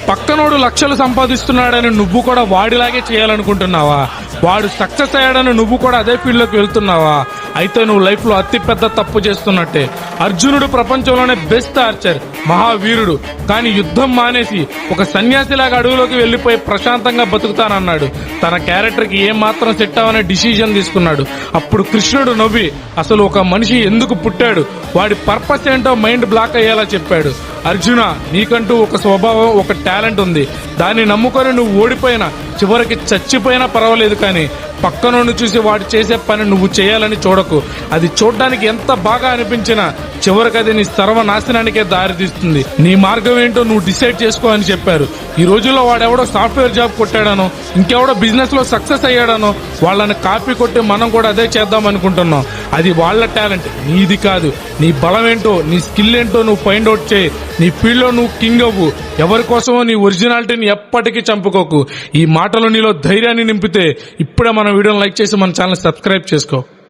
పక్కనోడు లక్షలు సంపాదిస్తున్నాడని నువ్వు కూడా వాడిలాగే చేయాలనుకుంటున్నావా? వాడు సక్సెస్ అయ్యాడని నువ్వు కూడా అదే ఫీల్డ్ లోకి వెళ్తున్నావా? అయితే నువ్వు లైఫ్ లో అతి పెద్ద తప్పు చేస్తున్నట్టే. అర్జునుడు ప్రపంచంలోనే బెస్ట్ ఆర్చర్, మహావీరుడు. కానీ యుద్ధం మానేసి ఒక సన్యాసిలాగా అడవిలోకి వెళ్లిపోయి ప్రశాంతంగా బతుకుతానన్నాడు. తన క్యారెక్టర్ కి ఏం మాత్రం సెట్ అవనే డిసిజన్ తీసుకున్నాడు. అప్పుడు కృష్ణుడు నవ్వి అసలు ఒక మనిషి ఎందుకు పుట్టాడు, వాడి పర్పస్ ఏంటో మైండ్ బ్లాక్ అయ్యేలా చెప్పాడు. అర్జున, నీకంటూ ఒక స్వభావం, ఒక టాలెంట్ ఉంది. దాన్ని నమ్ముకొని నువ్వు ఓడిపోయినా, చివరికి చచ్చిపోయినా పర్వాలేదు, కానీ పక్కనోడిని చూసి వాడు చేసే పని నువ్వు చేయాలని చూడకు. అది చూడడానికి ఎంత బాగా అనిపించినా చివరికి అది నీ సర్వనాశనానికే దారితీస్తుంది. నీ మార్గం ఏంటో నువ్వు డిసైడ్ చేసుకో అని చెప్పారు. ఈ రోజుల్లో వాడెవడో సాఫ్ట్వేర్ జాబ్ కొట్టాడనో, ఇంకెవడో బిజినెస్ లో సక్సెస్ అయ్యాడనో వాళ్ళని కాపీ కొట్టి మనం కూడా అదే చేద్దాం అనుకుంటున్నాం. అది వాళ్ళ టాలెంట్, నీది కాదు. నీ బలం ఏంటో, నీ స్కిల్ ఏంటో నువ్వు ఫైండ్ అవుట్ చేయి. నీ ఫీల్డ్ లో నువ్వు కింగ్ అవ్వు. ఎవరి కోసమో నీ ఒరిజినాలిటీని ఎప్పటికీ చంపుకోకు. ఈ మాటలు నీలో ధైర్యాన్ని నింపితే ఇప్పుడే మన వీడియోని లైక్ చేసి మన ఛానల్ సబ్స్క్రైబ్ చేసుకో.